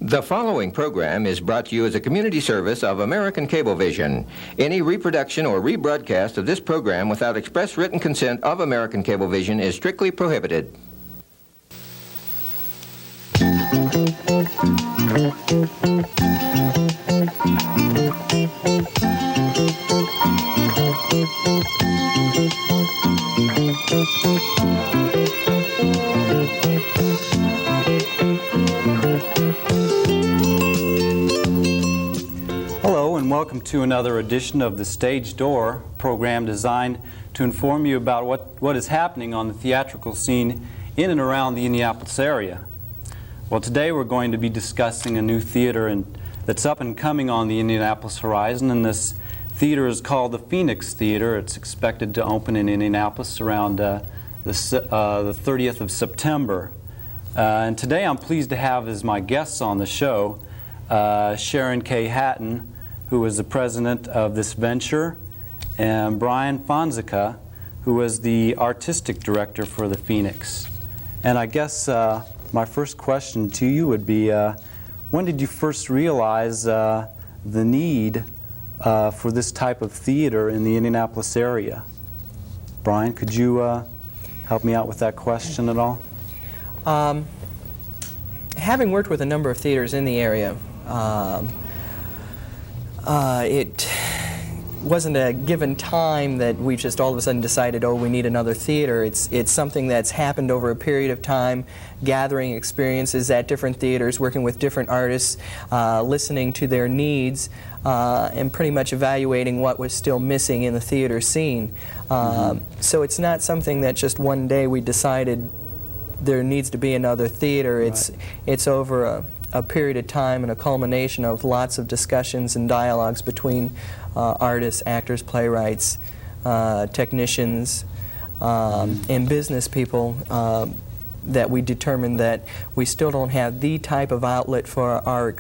The following program is brought to you as a community service of American Cablevision. Any reproduction or rebroadcast of this program without express written consent of American Cablevision is strictly prohibited. Hello and welcome to another edition of The Stage Door, program designed to inform you about what is happening on the theatrical scene in and around the Indianapolis area. Well, today we're going to be discussing a new theater that's up and coming on the Indianapolis horizon, and this theater is called the Phoenix Theater. It's expected to open in Indianapolis around the 30th of September. And today I'm pleased to have as my guests on the show Sharon K Hatton, who is the president of this venture, and Bryan Fonseca, who is the artistic director for the Phoenix. And I guess my first question to you would be, when did you first realize the need for this type of theater in the Indianapolis area? Bryan, could you help me out with that question at all? Having worked with a number of theaters in the area, it wasn't a given time that we just all of a sudden decided, oh, we need another theater. It's something that's happened over a period of time, gathering experiences at different theaters, working with different artists, listening to their needs, and pretty much evaluating what was still missing in the theater scene. So it's not something that just one day we decided there needs to be another theater. It's over a period of time and a culmination of lots of discussions and dialogues between artists, actors, playwrights, technicians, and business people that we determined that we still don't have the type of outlet for our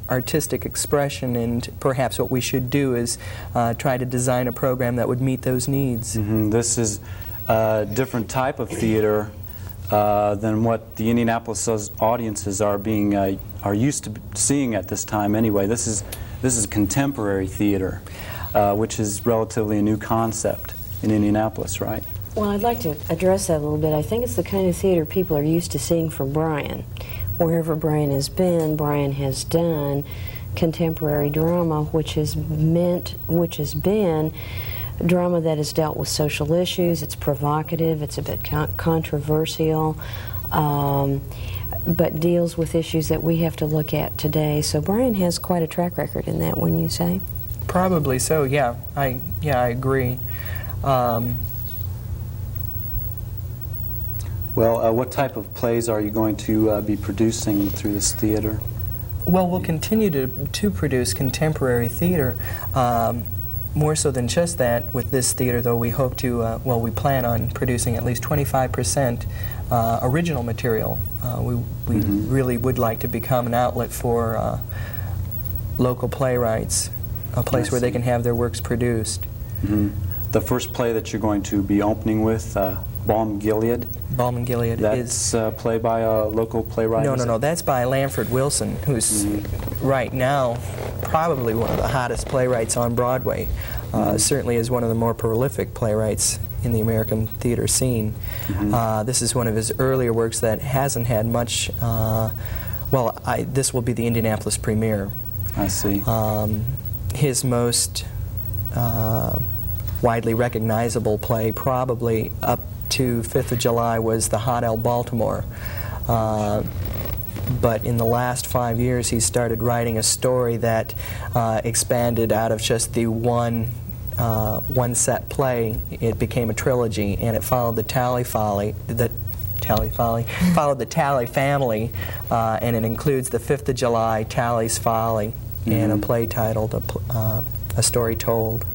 artistic expression, and perhaps what we should do is try to design a program that would meet those needs. This is a different type of theater than what the Indianapolis audiences are used to seeing at this time. Anyway, this is contemporary theater, which is relatively a new concept in Indianapolis, right? Well, I'd like to address that a little bit. I think it's the kind of theater people are used to seeing from Bryan. Wherever Bryan has been, Bryan has done contemporary drama, which has been drama that has dealt with social issues. It's provocative, it's a bit controversial, but deals with issues that we have to look at today. So Bryan has quite a track record in that, wouldn't you say? Probably so, yeah. I agree. Well, what type of plays are you going to be producing through this theater? Well, we'll continue to produce contemporary theater. More so than just that, with this theater, though, we hope to, we plan on producing at least 25% original material. We really would like to become an outlet for local playwrights, a place where they can have their works produced. The first play that you're going to be opening with, Balm Gilead? Balm and Gilead is a play by a local playwright? No, that's by Lanford Wilson, who's right now probably one of the hottest playwrights on Broadway. Certainly is one of the more prolific playwrights in the American theater scene. This is one of his earlier works that hasn't had much, this will be the Indianapolis premiere. I see. His most widely recognizable play, probably up to 5th of July, was The Hot L Baltimore. But in the last 5 years, he started writing a story that expanded out of just the one set play. It became a trilogy, and it followed the Tally family, and it includes the 5th of July, Tally's Folly, and a play titled A Story Told.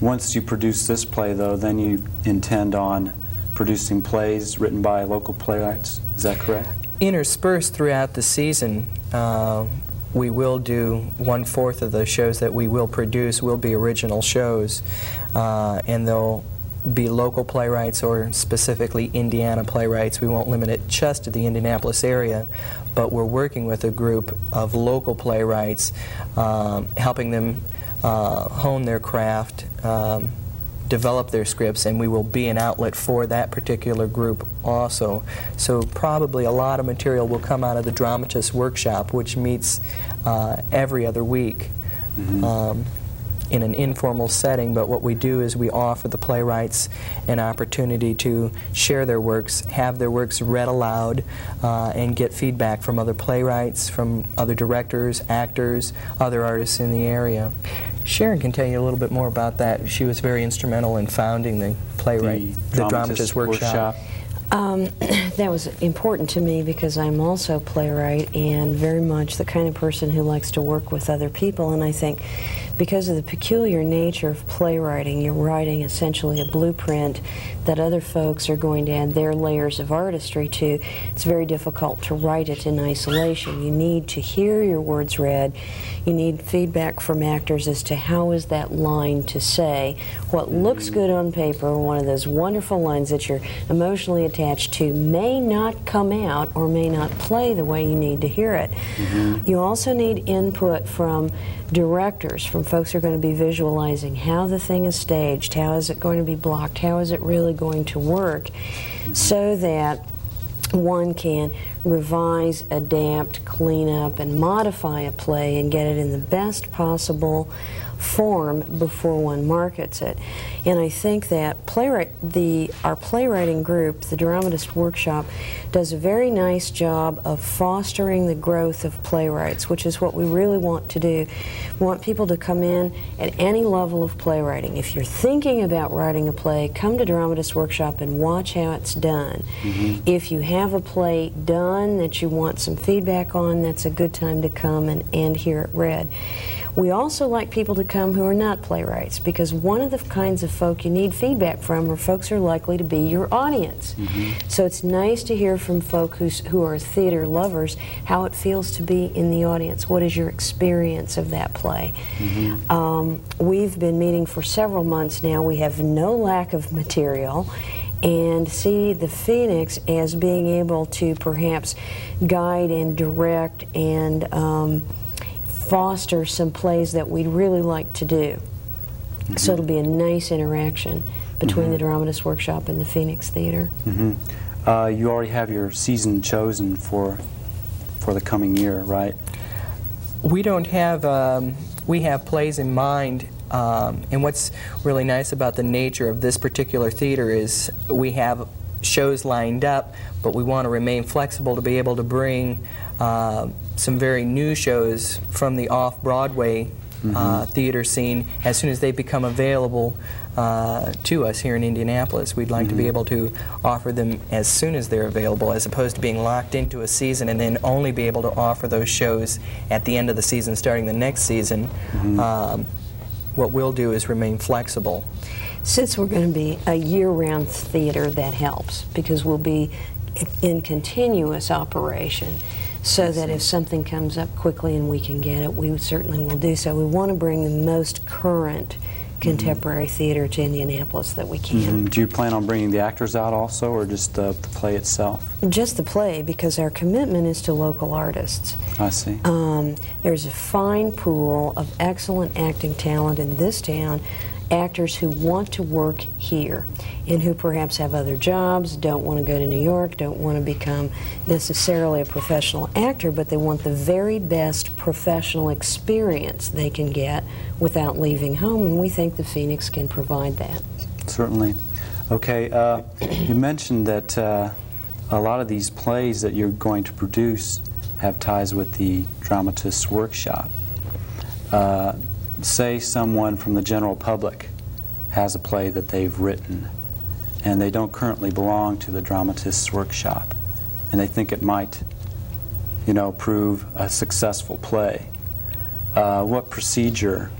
Once you produce this play, though, then you intend on producing plays written by local playwrights. Is that correct? Interspersed throughout the season, we will do 1/4 of the shows that we will produce will be original shows, and they'll be local playwrights or specifically Indiana playwrights. We won't limit it just to the Indianapolis area, but we're working with a group of local playwrights, helping them hone their craft, develop their scripts, and we will be an outlet for that particular group also. So probably a lot of material will come out of the Dramatist Workshop, which meets every other week. In an informal setting, but what we do is we offer the playwrights an opportunity to share their works, have their works read aloud, and get feedback from other playwrights, from other directors, actors, other artists in the area. Sharon can tell you a little bit more about that. She was very instrumental in founding the Dramatist Workshop. That was important to me because I'm also a playwright and very much the kind of person who likes to work with other people, and I think because of the peculiar nature of playwriting, you're writing essentially a blueprint that other folks are going to add their layers of artistry to. It's very difficult to write it in isolation. You need to hear your words read. You need feedback from actors as to how is that line to say. What looks good on paper, one of those wonderful lines that you're emotionally attached to, may not come out or may not play the way you need to hear it. You also need input from directors, from folks who are going to be visualizing how the thing is staged, how is it going to be blocked, how is it really going to work, so that one can revise, adapt, clean up, and modify a play and get it in the best possible form before one markets it. And I think that our playwriting group, the Dramatist Workshop, does a very nice job of fostering the growth of playwrights, which is what we really want to do. We want people to come in at any level of playwriting. If you're thinking about writing a play, come to Dramatist Workshop and watch how it's done. If you have a play done that you want some feedback on, that's a good time to come and hear it read. We also like people to come who are not playwrights, because one of the kinds of folk you need feedback from are folks who are likely to be your audience. So it's nice to hear from folk who are theater lovers how it feels to be in the audience. What is your experience of that play? We've been meeting for several months now. We have no lack of material, and see the Phoenix as being able to perhaps guide and direct and foster some plays that we'd really like to do. So it'll be a nice interaction between the Dramatist Workshop and the Phoenix Theater. You already have your season chosen for the coming year, right? We don't have, we have plays in mind, and what's really nice about the nature of this particular theater is we have shows lined up, but we want to remain flexible to be able to bring some very new shows from the off-Broadway theater scene as soon as they become available to us here in Indianapolis. We'd like to be able to offer them as soon as they're available, as opposed to being locked into a season and then only be able to offer those shows at the end of the season starting the next season. What we'll do is remain flexible. Since we're going to be a year-round theater, that helps, because we'll be in continuous operation, so that if something comes up quickly and we can get it, we certainly will do so. We want to bring the most current contemporary theater to Indianapolis that we can. Do you plan on bringing the actors out also, or just the play itself? Just the play, because our commitment is to local artists. I see. There's a fine pool of excellent acting talent in this town, actors who want to work here and who perhaps have other jobs, don't want to go to New York, don't want to become necessarily a professional actor, but they want the very best professional experience they can get without leaving home, and we think the Phoenix can provide that. Certainly. Okay, you mentioned that a lot of these plays that you're going to produce have ties with the Dramatist Workshop. Say someone from the general public has a play that they've written and they don't currently belong to the Dramatist's Workshop, and they think it might, prove a successful play. What procedure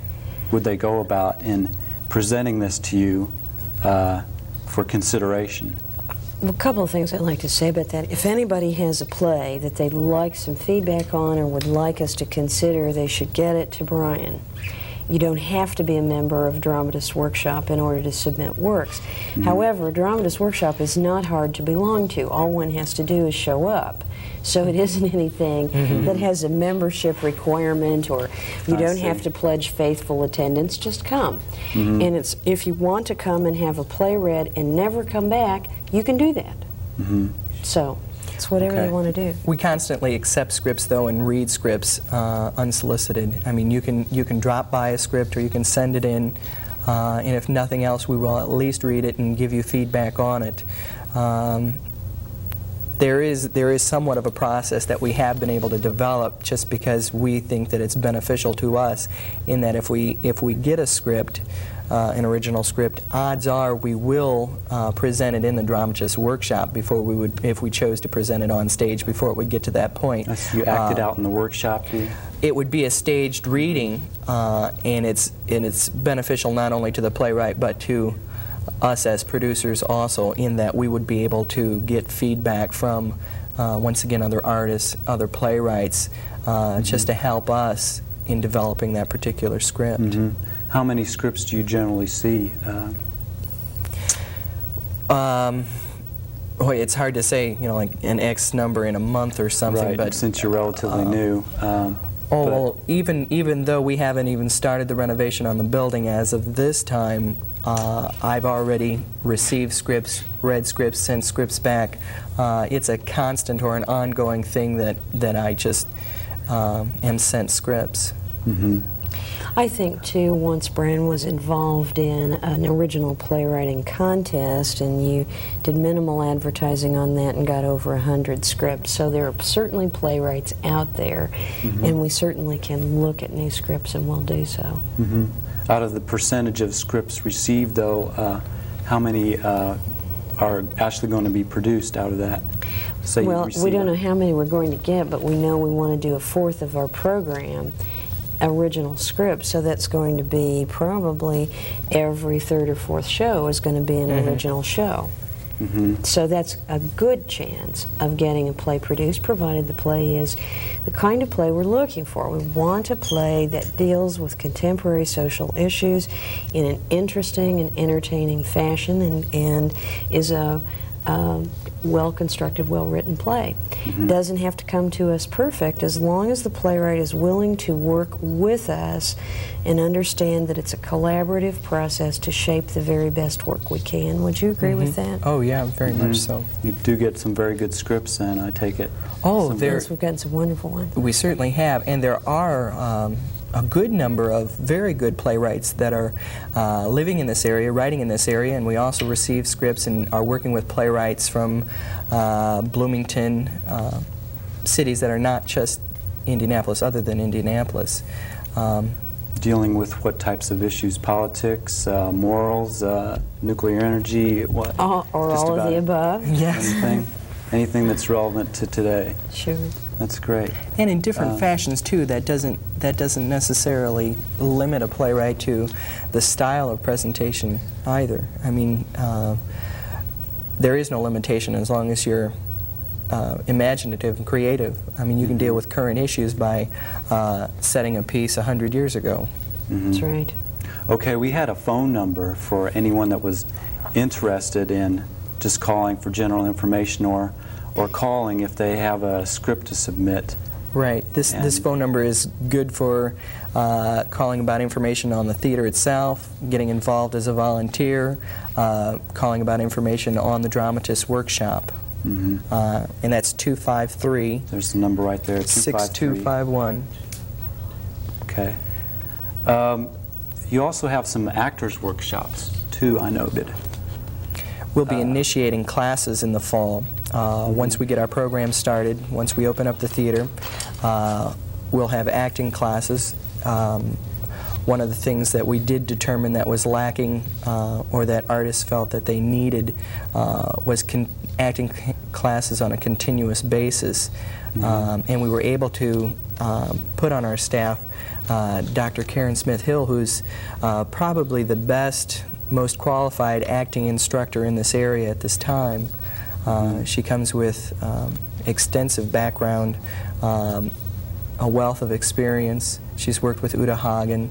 would they go about in presenting this to you for consideration? Well, a couple of things I'd like to say about that. If anybody has a play that they'd like some feedback on or would like us to consider, they should get it to Bryan. You don't have to be a member of Dramatist Workshop in order to submit works. However, Dramatist Workshop is not hard to belong to. All one has to do is show up. So it isn't anything that has a membership requirement, or you don't have to pledge faithful attendance. Just come. And it's, if you want to come and have a play read and never come back, you can do that. So it's whatever you want to do. We constantly accept scripts, though, and read scripts unsolicited. I mean, you can drop by a script, or you can send it in, and if nothing else, we will at least read it and give you feedback on it. There is somewhat of a process that we have been able to develop, just because we think that it's beneficial to us, in that if we get a script, an original script, odds are we will present it in the Dramatist Workshop before we would, if we chose to present it on stage, before it would get to that point. You acted out in the workshop? It would be a staged reading, and it's beneficial not only to the playwright but to us as producers also, in that we would be able to get feedback from, once again, other artists, other playwrights, just to help us in developing that particular script. How many scripts do you generally see? Boy, it's hard to say, you know, like an X number in a month or something. Right, but since you're relatively new. Well, even though we haven't even started the renovation on the building as of this time, I've already received scripts, read scripts, sent scripts back. It's a constant or an ongoing thing that I just am sent scripts. I think, too, once Bryan was involved in an original playwriting contest, and you did minimal advertising on that and got over 100 scripts. So there are certainly playwrights out there, and we certainly can look at new scripts, and we'll do so. Out of the percentage of scripts received, though, how many are actually going to be produced out of that? Say well, we don't know how many we're going to get, but we know we want to do a fourth of our program original script, so that's going to be probably every third or fourth show is going to be an original show. So that's a good chance of getting a play produced, provided the play is the kind of play we're looking for. We want a play that deals with contemporary social issues in an interesting and entertaining fashion, and is a well-constructed, well-written play. Doesn't have to come to us perfect, as long as the playwright is willing to work with us and understand that it's a collaborative process to shape the very best work we can. Would you agree with that? Oh yeah, very much so. You do get some very good scripts, and I take it. Oh, Yes, we've gotten some wonderful ones. We certainly have, and there are a good number of very good playwrights that are living in this area, writing in this area, and we also receive scripts and are working with playwrights from Bloomington, cities that are not just Indianapolis, other than Indianapolis. Dealing with what types of issues? Politics, morals, nuclear energy, what? Or all of the above. Yes. Anything that's relevant to today. Sure. That's great. And in different fashions too. That doesn't necessarily limit a playwright to the style of presentation either. I mean, there is no limitation as long as you're imaginative and creative. I mean, you can deal with current issues by setting a piece 100 years ago. That's right. Okay, we had a phone number for anyone that was interested in just calling for general information, or calling if they have a script to submit. Right. This phone number is good for calling about information on the theater itself, getting involved as a volunteer, calling about information on the Dramatist Workshop. And that's 253. There's the number right there, 6251. Okay. You also have some actors' workshops, too, I noted. We'll be initiating classes in the fall. Once we get our program started, once we open up the theater, we'll have acting classes. One of the things that we did determine that was lacking, or that artists felt that they needed, was acting classes on a continuous basis. And we were able to put on our staff Dr. Karen Smith-Hill, who's probably the best, most qualified acting instructor in this area at this time. She comes with extensive background, a wealth of experience. She's worked with Uta Hagen,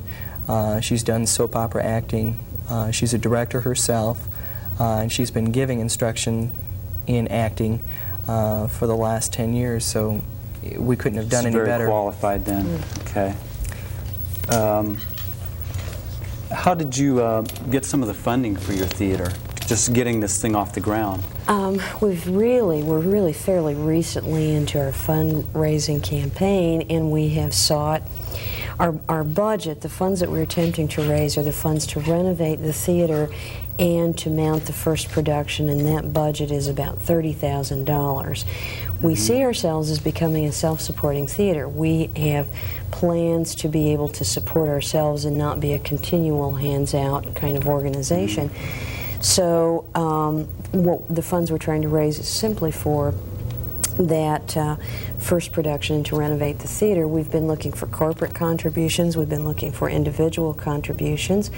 She's done soap opera acting. She's a director herself, and she's been giving instruction in acting for the last 10 years, so we couldn't have done any better. Very qualified then. Okay. How did you get some of the funding for your theater? Just getting this thing off the ground. We're really fairly recently into our fundraising campaign, and we have sought our budget. The funds that we're attempting to raise are the funds to renovate the theater and to mount the first production, and that budget is about $30,000. We see ourselves as becoming a self-supporting theater. We have plans to be able to support ourselves and not be a continual hands-out kind of organization. So what the funds we're trying to raise is simply for that first production to renovate the theater. We've been looking for corporate contributions, we've been looking for individual contributions,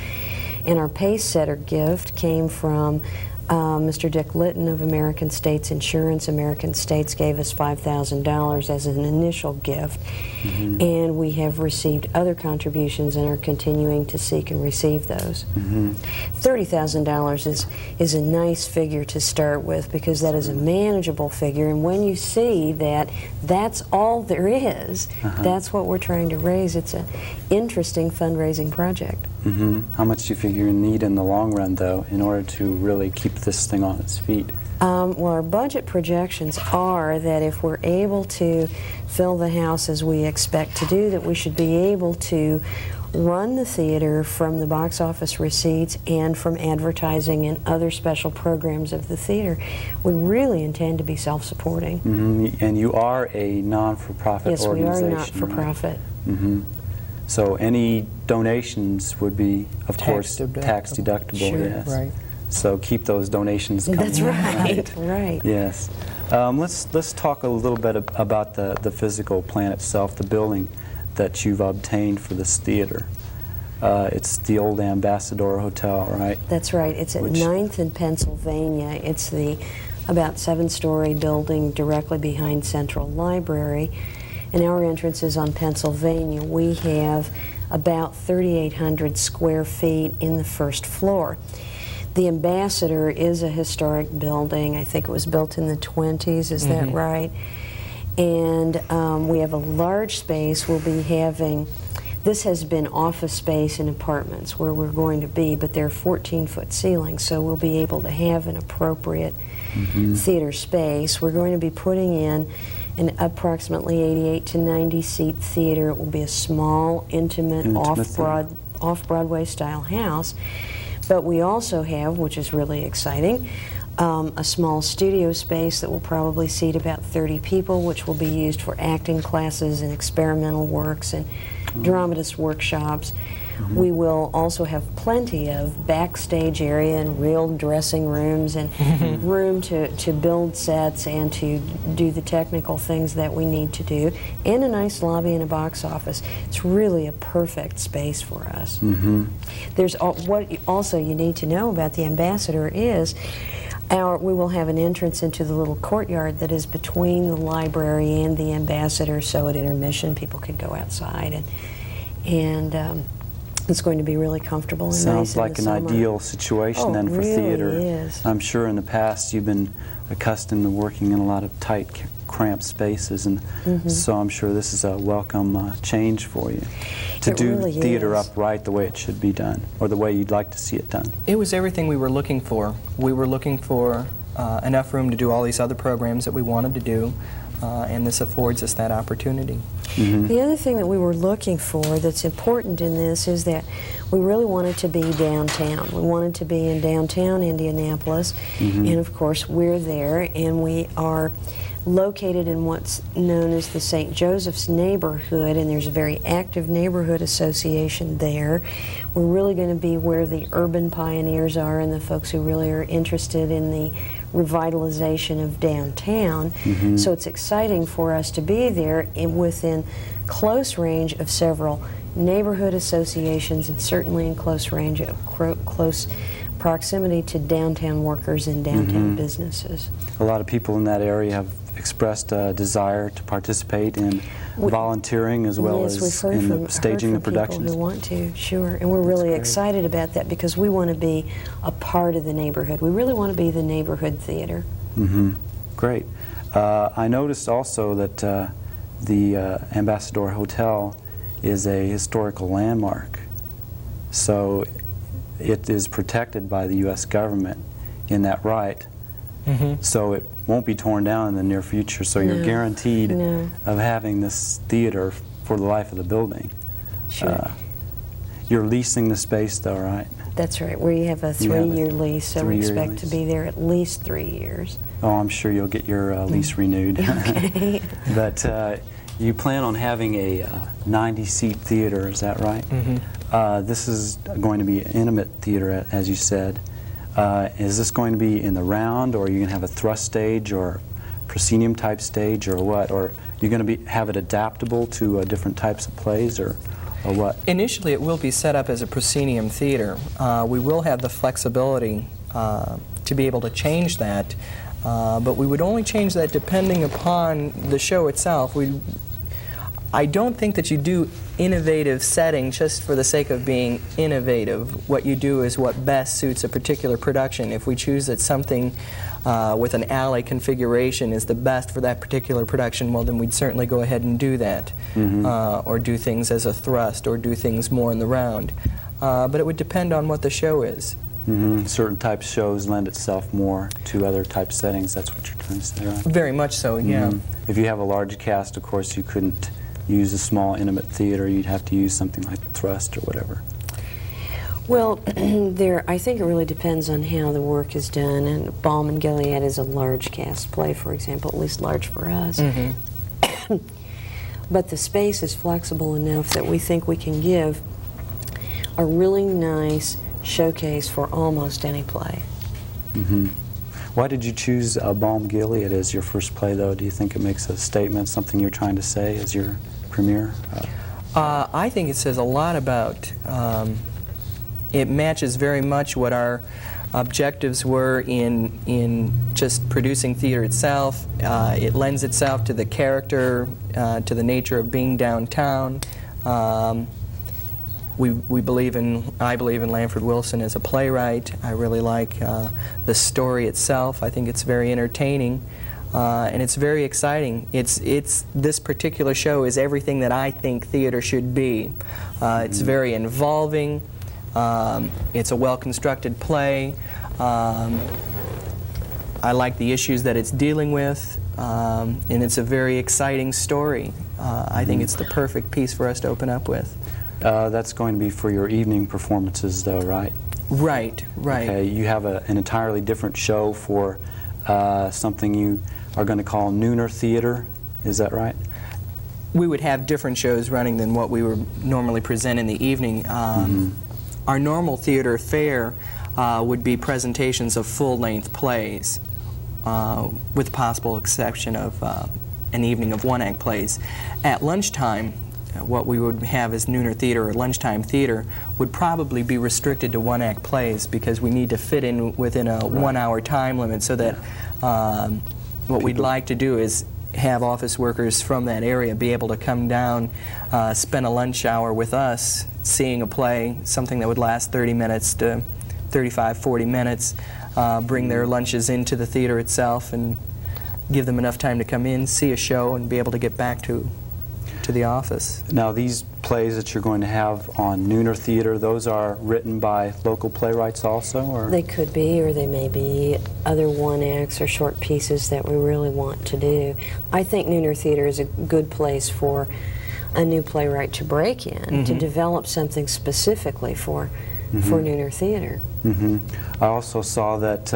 and our pace setter gift came from Mr. Dick Litton of American States Insurance. American States gave us $5,000 as an initial gift, and we have received other contributions and are continuing to seek and receive those. $30,000 is a nice figure to start with, because that is a manageable figure, and when you see that that's all there is, that's what we're trying to raise. It's an interesting fundraising project. How much do you figure you need in the long run, though, in order to really keep this thing on its feet? Well, our budget projections are that if we're able to fill the house as we expect to do, that we should be able to run the theater from the box office receipts and from advertising and other special programs of the theater. We really intend to be self-supporting. And you are a non-for-profit organization. Yes, we are not-for-profit. So any donations would be, of course, tax deductible. Sure. Yes. Right. So keep those donations coming. That's right. Right. Yes. Let's talk a little bit about the physical plan itself, the building that you've obtained for this theater. It's the old Ambassador Hotel, right? That's right. It's at 9th and Pennsylvania. It's the about 7-story building directly behind Central Library. And our entrance is on Pennsylvania. We have about 3,800 square feet in the first floor. The Ambassador is a historic building. I think it was built in the 20s, is that right? And we have a large space. We'll be having, this has been office space and apartments where we're going to be, but they're 14-foot ceilings, so we'll be able to have an appropriate theater space. We're going to be putting in an approximately 88 to 90 seat theater. It will be a small, intimate off-Broadway style house. But we also have, which is really exciting, a small studio space that will probably seat about 30 people, which will be used for acting classes and experimental works and dramatist workshops. We will also have plenty of backstage area and real dressing rooms and room to build sets and to do the technical things that we need to do, and a nice lobby and a box office. It's really a perfect space for us. There's what also you need to know about the Ambassador is we will have an entrance into the little courtyard that is between the library and the Ambassador, so at intermission people could go outside and it's going to be really comfortable and Sounds nice in like the an summer. ideal situation then for really theater. Is. I'm sure in the past you've been accustomed to working in a lot of tight, cramped spaces, and so I'm sure this is a welcome change for you to do really theater is. upright the way it should be done, or the way you'd like to see it done. It was everything we were looking for. We were looking for enough room to do all these other programs that we wanted to do, and this affords us that opportunity. The other thing that we were looking for that's important in this is that we really wanted to be downtown. We wanted to be in downtown Indianapolis, and of course we're there, and we are located in what's known as the St. Joseph's neighborhood, and there's a very active neighborhood association there. We're really going to be where the urban pioneers are and the folks who really are interested in the revitalization of downtown. So it's exciting for us to be there within close range of several neighborhood associations, and certainly in close range of close proximity to downtown workers and downtown businesses. A lot of people in that area have expressed a desire to participate in volunteering as well yes, as we've heard in from, the staging heard the from productions. people who want to, sure. And we're really great. excited about that because we want to be a part of the neighborhood. We really want to be the neighborhood theater. Mm-hmm. Great. I noticed also that the Ambassador Hotel is a historical landmark. So it is protected by the U.S. government in that right. Mm-hmm. So it won't be torn down in the near future. So you're guaranteed of having this theater for the life of the building. Sure. You're leasing the space though, right? That's right. We have a You have a three-year lease, so we 3-year expect to lease. be there at least 3 years. Oh, I'm sure you'll get your lease renewed. Okay. But you plan on having a 90-seat theater, is that right? Mm-hmm. This is going to be an intimate theater, as you said. Is this going to be in the round, or are you going to have a thrust stage or proscenium type stage, or what? Or are you going to have it adaptable to different types of plays, or what? Initially, it will be set up as a proscenium theater. We will have the flexibility to be able to change that, but we would only change that depending upon the show itself. I don't think that you do innovative setting just for the sake of being innovative. What you do is what best suits a particular production. If we choose that something with an alley configuration is the best for that particular production, well, then we'd certainly go ahead and do that. Or do things as a thrust, or do things more in the round. But it would depend on what the show is. Certain types of shows lend itself more to other type settings. That's what you're trying to say, right? Very much so, yeah. If you have a large cast, of course, you couldn't use a small intimate theater. You'd have to use something like the Thrust or whatever. Well, I think it really depends on how the work is done. And Balm and Gilead is a large cast play, for example, at least large for us. But the space is flexible enough that we think we can give a really nice showcase for almost any play. Why did you choose Balm Gilead as your first play, though? Do you think it makes a statement, something you're trying to say as your premiere? I think it says a lot about, it matches very much what our objectives were in just producing theater itself. It lends itself to the character, to the nature of being downtown. I believe in Lanford Wilson as a playwright. I really like the story itself. I think it's very entertaining, and it's very exciting. This particular show is everything that I think theater should be. It's very involving. It's a well-constructed play. I like the issues that it's dealing with, and it's a very exciting story. I think it's the perfect piece for us to open up with. That's going to be for your evening performances, though, right? Right, right. Okay, you have an entirely different show for something you are going to call nooner theater, is that right? We would have different shows running than what we would normally present in the evening. Our normal theater fare would be presentations of full-length plays, with the possible exception of an evening of one-act plays. At lunchtime, what we would have as nooner theater or lunchtime theater would probably be restricted to one-act plays because we need to fit in within a one-hour time limit, so that what we'd like to do is have office workers from that area be able to come down, spend a lunch hour with us, seeing a play, something that would last 30 minutes to 35, 40 minutes, bring their lunches into the theater itself and give them enough time to come in, see a show, and be able to get back to the office. Now, these plays that you're going to have on nooner theater, those are written by local playwrights also, or? They could be, or they may be other one-acts or short pieces that we really want to do. I think nooner theater is a good place for a new playwright to break in, to develop something specifically for nooner theater. I also saw that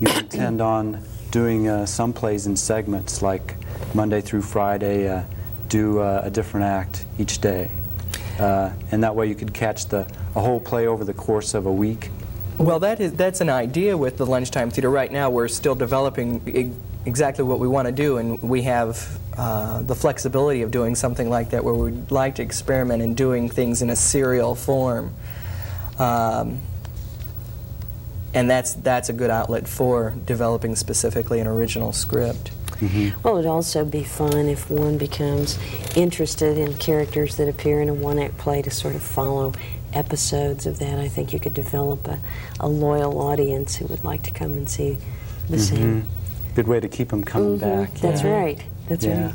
you intend on doing some plays in segments, like Monday through Friday, do a different act each day. And that way you could catch a whole play over the course of a week. Well, that's an idea with the lunchtime theater. Right now we're still developing exactly what we want to do, and we have the flexibility of doing something like that where we'd like to experiment in doing things in a serial form. And that's a good outlet for developing specifically an original script. Well, it'd also be fun if one becomes interested in characters that appear in a one-act play to sort of follow episodes of that. I think you could develop a loyal audience who would like to come and see the same. Good way to keep them coming back. That's right. That's right.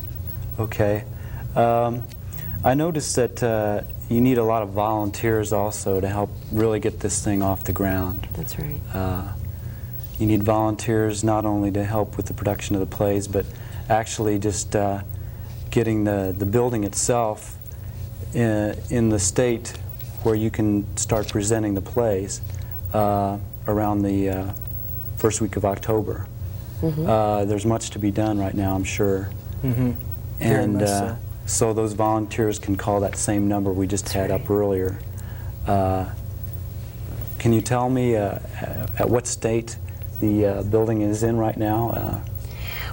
Okay. I noticed that you need a lot of volunteers also to help really get this thing off the ground. That's right. You need volunteers not only to help with the production of the plays, but actually just getting the building itself in the state where you can start presenting the plays around the first week of October. There's much to be done right now, I'm sure. And so those volunteers can call that same number we just had up earlier. Can you tell me at what state the building is in right now?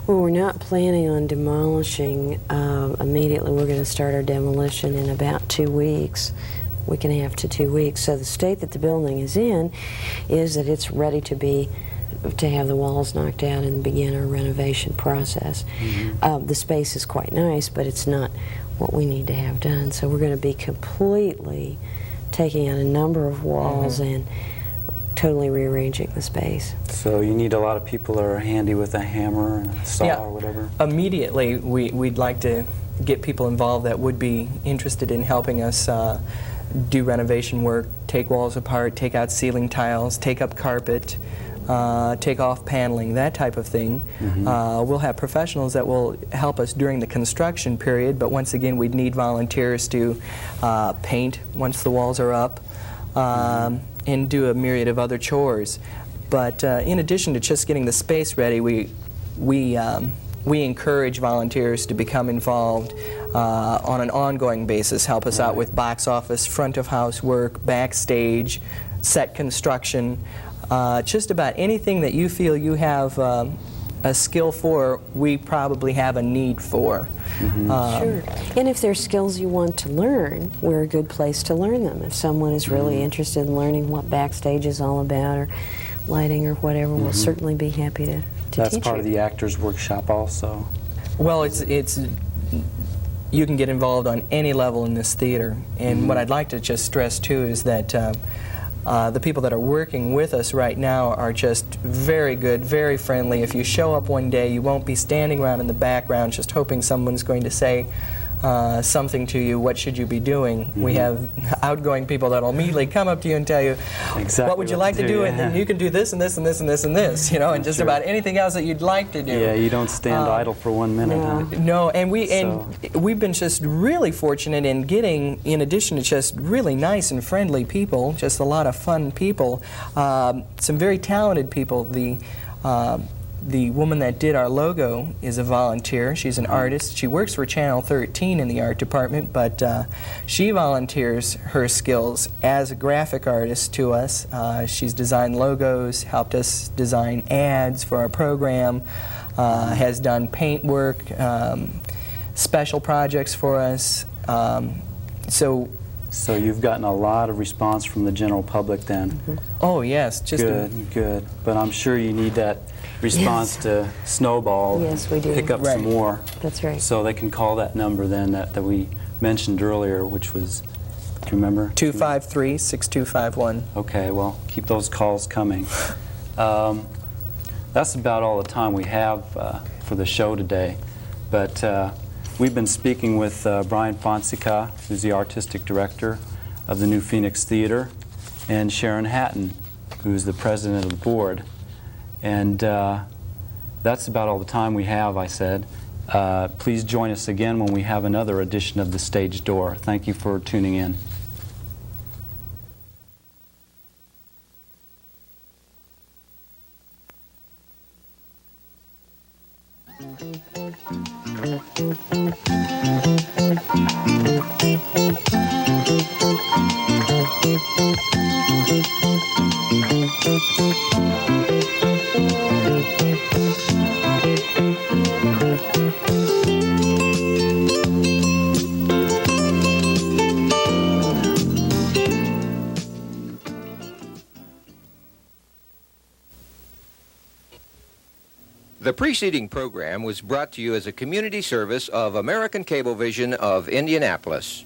Well, we're not planning on demolishing immediately. We're going to start our demolition in about 2 weeks, week and a half to 2 weeks. So the state that the building is in is that it's ready to have the walls knocked out and begin our renovation process. The space is quite nice, but it's not what we need to have done. So we're going to be completely taking out a number of walls and totally rearranging the space. So you need a lot of people that are handy with a hammer and a saw or whatever? Immediately, we'd like to get people involved that would be interested in helping us do renovation work, take walls apart, take out ceiling tiles, take up carpet, take off paneling, that type of thing. We'll have professionals that will help us during the construction period, but once again, we'd need volunteers to paint once the walls are up, and do a myriad of other chores. But in addition to just getting the space ready, we encourage volunteers to become involved on an ongoing basis, help us out with box office, front of house work, backstage, set construction, just about anything that you feel you have a skill for, we probably have a need for. Sure. And if there's skills you want to learn, we're a good place to learn them. If someone is really interested in learning what backstage is all about, or lighting or whatever, we'll certainly be happy to That's teach part you. of the actors' workshop also. Well, it's you can get involved on any level in this theater, and what I'd like to just stress too is that the people that are working with us right now are just very good, very friendly. If you show up one day, you won't be standing around in the background just hoping someone's going to say something to you, what should you be doing. We have outgoing people that'll immediately come up to you and tell you, what would you like to do, and then you can do this and this and this and this and this, you know, and just about anything else that you'd like to do. Yeah, you don't stand idle for 1 minute. Huh? No, and we've been just really fortunate in getting, in addition to just really nice and friendly people, just a lot of fun people, some very talented people. The woman that did our logo is a volunteer. She's an artist. She works for Channel 13 in the art department, but she volunteers her skills as a graphic artist to us. She's designed logos, helped us design ads for our program, has done paint work, special projects for us. So you've gotten a lot of response from the general public then. Oh yes, just good. But I'm sure you need that response to snowball. Yes, we do. Pick up some more. That's right. So they can call that number then that we mentioned earlier, which was, do you remember? 253-6251. Okay, well, keep those calls coming. That's about all the time we have for the show today. But we've been speaking with Bryan Fonseca, who's the artistic director of the New Phoenix Theater, and Sharon Hatton, who's the president of the board. And that's about all the time we have, I said. Please join us again when we have another edition of The Stage Door. Thank you for tuning in. The preceding program was brought to you as a community service of American Cablevision of Indianapolis.